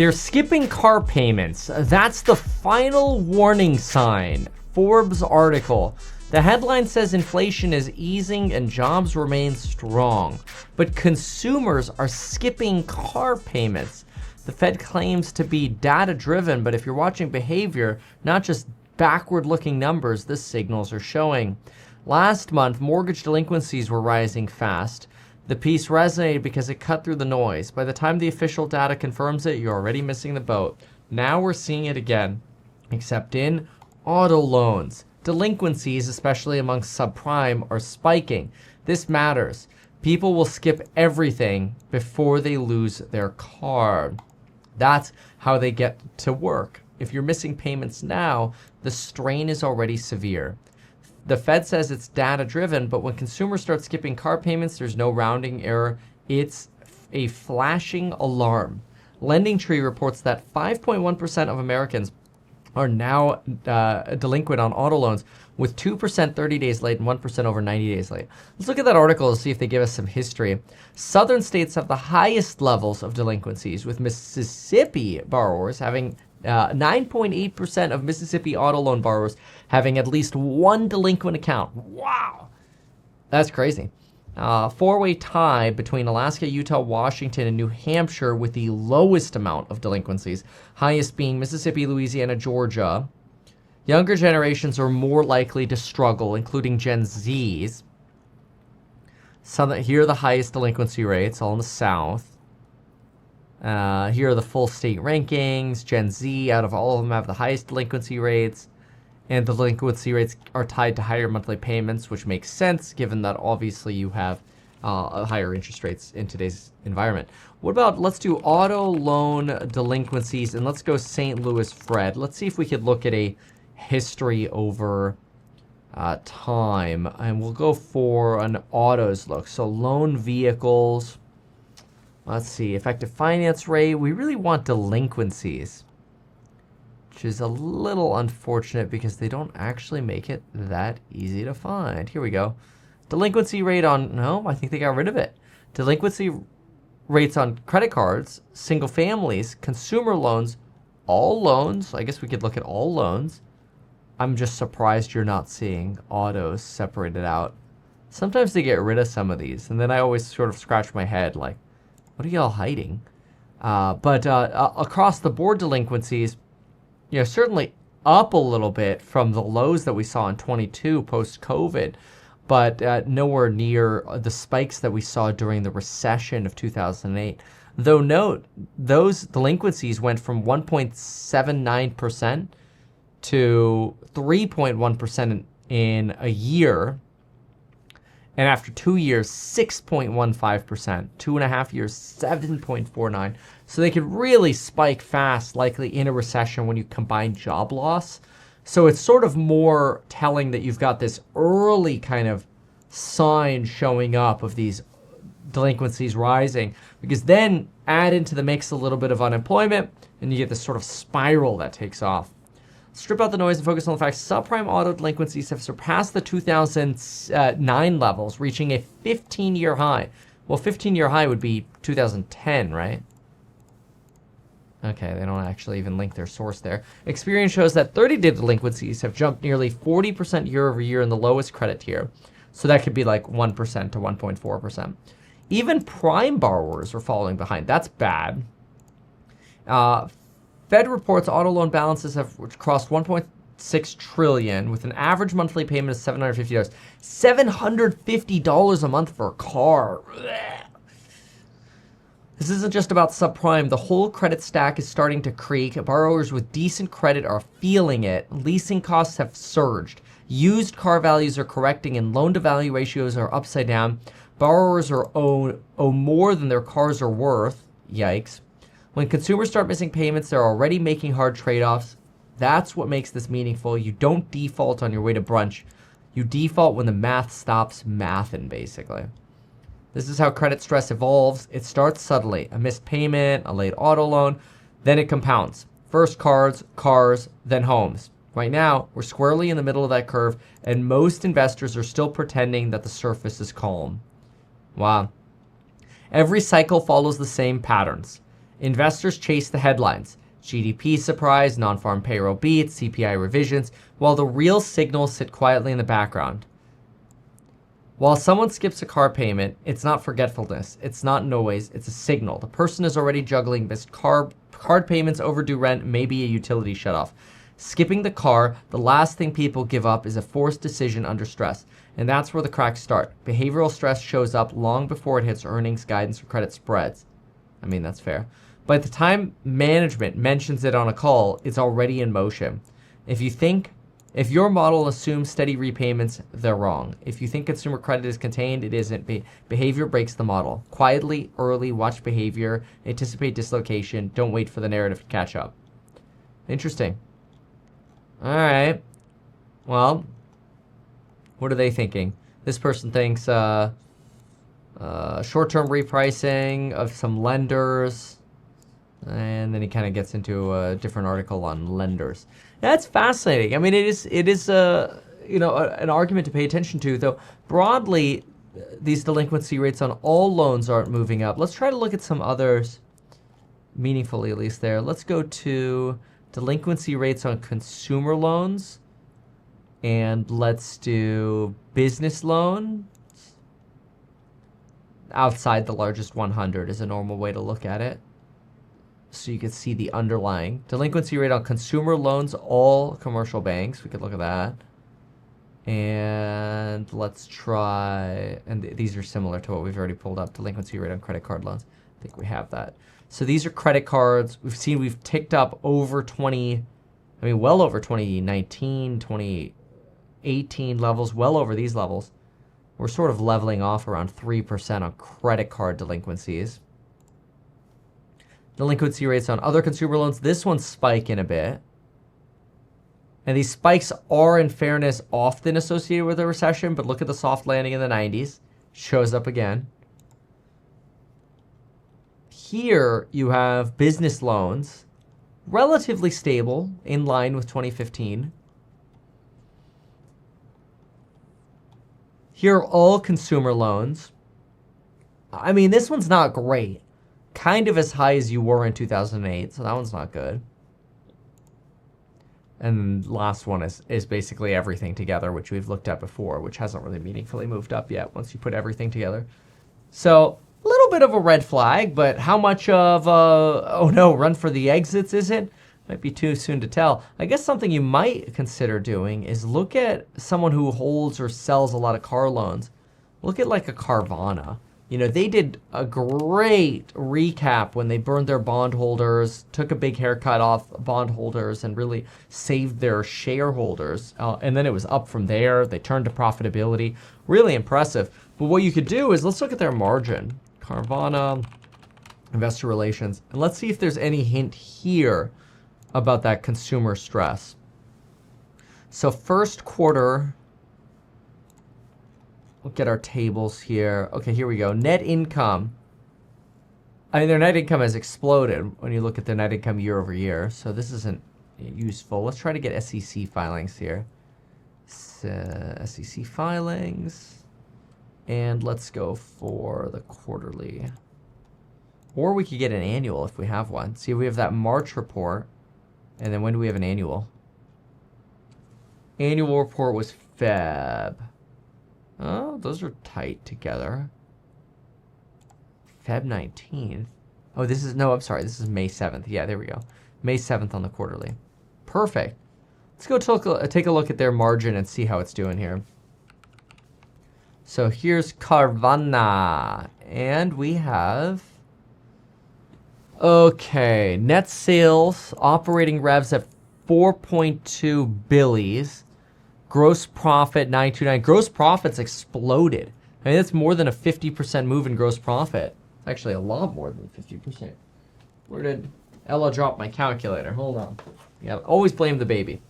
They're skipping car payments. That's the final warning sign. Forbes article. The headline says inflation is easing and jobs remain strong, but consumers are skipping car payments. The Fed claims to be data-driven, but if you're watching behavior, not just backward-looking numbers, the signals are showing. Last month, mortgage delinquencies were rising fast. The piece resonated because it cut through the noise. By the time the official data confirms it, you're already missing the boat. Now we're seeing it again, except in auto loans. Delinquencies, especially among subprime, are spiking. This matters. People will skip everything before they lose their car. That's how they get to work. If you're missing payments now, the strain is already severe. The Fed says it's data-driven, but when consumers start skipping car payments, there's no rounding error. It's a flashing alarm. LendingTree reports that 5.1% of Americans are now delinquent on auto loans, with 2% 30 days late and 1% over 90 days late. Let's look at that article and see if they give us some history. Southern states have the highest levels of delinquencies, with Mississippi borrowers having 9.8% of Mississippi auto loan borrowers having at least one delinquent account. Wow, that's crazy. Four-way tie between Alaska, Utah, Washington, and New Hampshire with the lowest amount of delinquencies, highest being Mississippi, Louisiana, Georgia. Younger generations are more likely to struggle, including Gen Zs. Here are the highest delinquency rates, all in the South. Here are the full state rankings. Gen Z, out of all of them, have the highest delinquency rates. And the delinquency rates are tied to higher monthly payments, which makes sense given that obviously you have higher interest rates in today's environment. What about, let's do auto loan delinquencies, and let's go St. Louis Fred. Let's see if we could look at a history over time, and we'll go for an autos look. So loan vehicles, let's see, effective finance rate. We really want delinquencies, which is a little unfortunate because they don't actually make it that easy to find. Here we go. Delinquency rate on, no, I think they got rid of it. Delinquency rates on credit cards, single families, consumer loans, all loans. I guess we could look at all loans. I'm just surprised you're not seeing autos separated out. Sometimes they get rid of some of these, and then I always sort of scratch my head like, what are y'all hiding? But across the board delinquencies, certainly up a little bit from the lows that we saw in 22 post-COVID, but nowhere near the spikes that we saw during the recession of 2008. Though note, those delinquencies went from 1.79% to 3.1% in a year. And after 2 years, 6.15%, 2.5 years, 7.49%. So they could really spike fast, likely in a recession when you combine job loss. So it's sort of more telling that you've got this early kind of sign showing up of these delinquencies rising, because then add into the mix a little bit of unemployment and you get this sort of spiral that takes off. Strip out the noise and focus on the fact subprime auto delinquencies have surpassed the 2009 levels, reaching a 15-year high. Well, 15-year high would be 2010, right? Okay, they don't actually even link their source there. Experience shows that 30-day delinquencies have jumped nearly 40% year over year in the lowest credit tier. So that could be like 1% to 1.4%. Even prime borrowers are falling behind. That's bad. Fed reports auto loan balances have crossed 1.6 trillion with an average monthly payment of $750. $750 a month for a car. This isn't just about subprime. The whole credit stack is starting to creak. Borrowers with decent credit are feeling it. Leasing costs have surged. Used car values are correcting and loan-to-value ratios are upside down. Borrowers owe more than their cars are worth. Yikes. When consumers start missing payments, they're already making hard trade-offs. That's what makes this meaningful. You don't default on your way to brunch. You default when the math stops mathin', basically. This is how credit stress evolves. It starts subtly. A missed payment, a late auto loan, then it compounds. First cars, then homes. Right now, we're squarely in the middle of that curve, and most investors are still pretending that the surface is calm. Wow. Every cycle follows the same patterns. Investors chase the headlines. GDP surprise, non-farm payroll beats, CPI revisions, while the real signals sit quietly in the background. While someone skips a car payment, it's not forgetfulness. It's not noise. It's a signal. The person is already juggling missed card payments, overdue rent, maybe a utility shutoff. Skipping the car, the last thing people give up is a forced decision under stress. And that's where the cracks start. Behavioral stress shows up long before it hits earnings, guidance, or credit spreads. I mean, that's fair. By the time management mentions it on a call, it's already in motion. If your model assumes steady repayments, they're wrong. If you think consumer credit is contained, it isn't. Behavior breaks the model. Quietly, early, watch behavior, anticipate dislocation, don't wait for the narrative to catch up. Interesting. All right. Well, what are they thinking? This person thinks short-term repricing of some lenders. And then he kind of gets into a different article on lenders. That's fascinating. I mean, it is an argument to pay attention to, though. Broadly, these delinquency rates on all loans aren't moving up. Let's try to look at some others, meaningfully at least there. Let's go to delinquency rates on consumer loans, and let's do business loans. Outside the largest 100 is a normal way to look at it. So you can see the underlying delinquency rate on consumer loans, all commercial banks. We could look at that. And let's try, and these are similar to what we've already pulled up, delinquency rate on credit card loans. I think we have that. So these are credit cards. We've ticked up over 20, well over 2019, 2018 levels, well over these levels. We're sort of leveling off around 3% on credit card delinquencies. Delinquency rates on other consumer loans, this one's spiking a bit. And these spikes are, in fairness, often associated with a recession, but look at the soft landing in the 90s. Shows up again. Here you have business loans, relatively stable, in line with 2015. Here are all consumer loans. I mean, this one's not great. Kind of as high as you were in 2008, so that one's not good. And last one is basically everything together, which we've looked at before, which hasn't really meaningfully moved up yet once you put everything together. So a little bit of a red flag, but how much of oh no, run for the exits is it? Might be too soon to tell. I guess something you might consider doing is look at someone who holds or sells a lot of car loans. Look at like a Carvana. You know, they did a great recap when they burned their bondholders, took a big haircut off bondholders, and really saved their shareholders. And then it was up from there. They turned to profitability. Really impressive. But what you could do is let's look at their margin. Carvana, investor relations. And let's see if there's any hint here about that consumer stress. So first quarter... We'll get our tables here. Okay, here we go. Net income. I mean, their net income has exploded when you look at their net income year over year. So this isn't useful. Let's try to get SEC filings here. SEC filings. And let's go for the quarterly. Or we could get an annual if we have one. See, we have that March report. And then when do we have an annual? Annual report was Feb. Oh, those are tight together. Feb 19th. Oh, this is, no, I'm sorry. This is May 7th. Yeah, there we go. May 7th on the quarterly. Perfect. Let's go take a look at their margin and see how it's doing here. So here's Carvana. And we have... Okay, net sales, operating revs at 4.2 billies. Gross profit, 929. Gross profits exploded. I mean, that's more than a 50% move in gross profit. It's actually a lot more than 50%. Where did Ella drop my calculator? Hold on. Yeah, always blame the baby.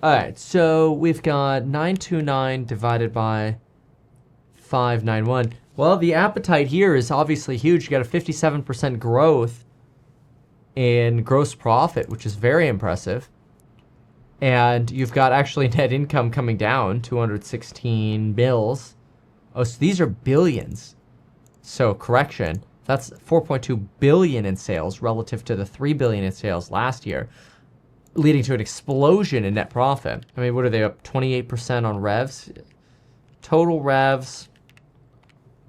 All right, so we've got 929 divided by 591. Well, the appetite here is obviously huge. You got a 57% growth in gross profit, which is very impressive. And you've got actually net income coming down, 216 bills. Oh, so these are billions. So correction, That's 4.2 billion in sales relative to the 3 billion in sales last year, leading to an explosion in net profit. I mean, what are they up 28% on revs? Total revs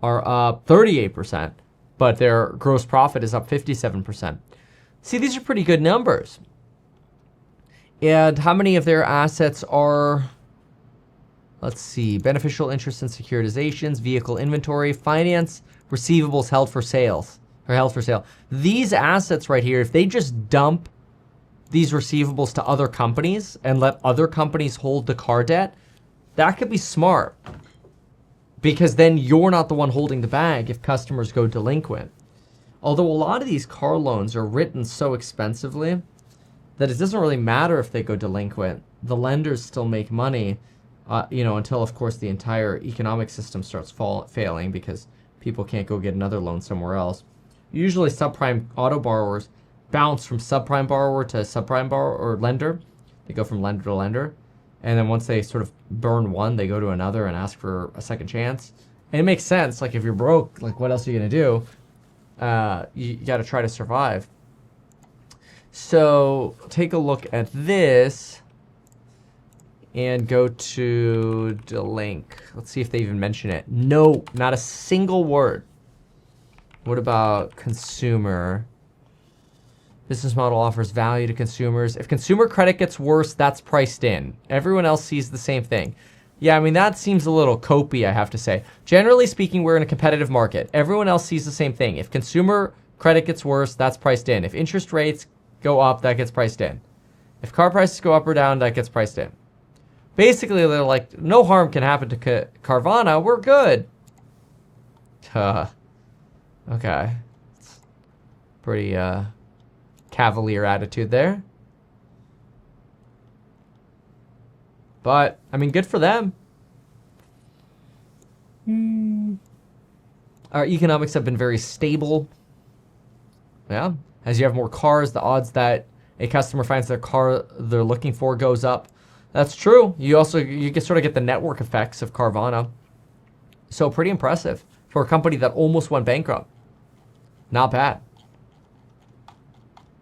are up 38%, but their gross profit is up 57%. See, these are pretty good numbers. And how many of their assets are, let's see, beneficial interest in securitizations, vehicle inventory, finance, receivables held for sales, or held for sale. These assets right here, if they just dump these receivables to other companies and let other companies hold the car debt, that could be smart. Because then you're not the one holding the bag if customers go delinquent. Although a lot of these car loans are written so expensively that it doesn't really matter if they go delinquent. The lenders still make money, until, of course, the entire economic system starts failing because people can't go get another loan somewhere else. Usually subprime auto borrowers bounce from subprime borrower to subprime borrower or lender. They go from lender to lender. And then once they sort of burn one, they go to another and ask for a second chance. And it makes sense. Like, if you're broke, like, what else are you going to do? You got to try to survive. So take a look at this and go to Delink. Let's see if they even mention it. No, not a single word. What about consumer? Business model offers value to consumers. If consumer credit gets worse, that's priced in. Everyone else sees the same thing. Yeah, I mean, that seems a little copy, I have to say. Generally speaking, we're in a competitive market. Everyone else sees the same thing. If consumer credit gets worse, that's priced in. If interest rates go up, that gets priced in. If car prices go up or down, that gets priced in. Basically, they're like, no harm can happen to Carvana. We're good. Okay. It's pretty cavalier attitude there. But, I mean, good for them. Our economics have been very stable. Yeah. As you have more cars, the odds that a customer finds their car they're looking for goes up. That's true. You can sort of get the network effects of Carvana. So pretty impressive for a company that almost went bankrupt. Not bad.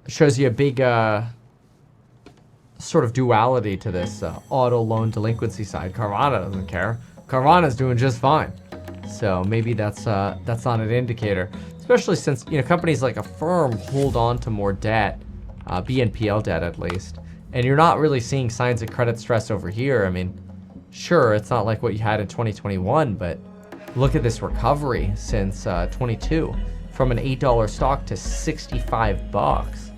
Shows you a big sort of duality to this auto loan delinquency side. Carvana doesn't care. Carvana's doing just fine. So maybe that's not an indicator, especially since companies like Affirm hold on to more debt, BNPL debt at least, and you're not really seeing signs of credit stress over here. I mean, sure, it's not like what you had in 2021, but look at this recovery since 22, from an $8 stock to 65 bucks.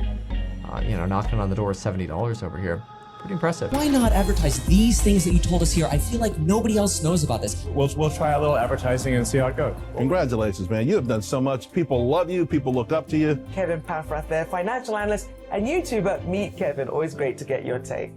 Knocking on the door of $70 over here. Pretty impressive. Why not advertise these things that you told us here? I feel like nobody else knows about this. We'll try a little advertising and see how it goes. Congratulations, man. You have done so much. People love you. People look up to you. Kevin Paffrath there, financial analyst and YouTuber. Meet Kevin. Always great to get your take.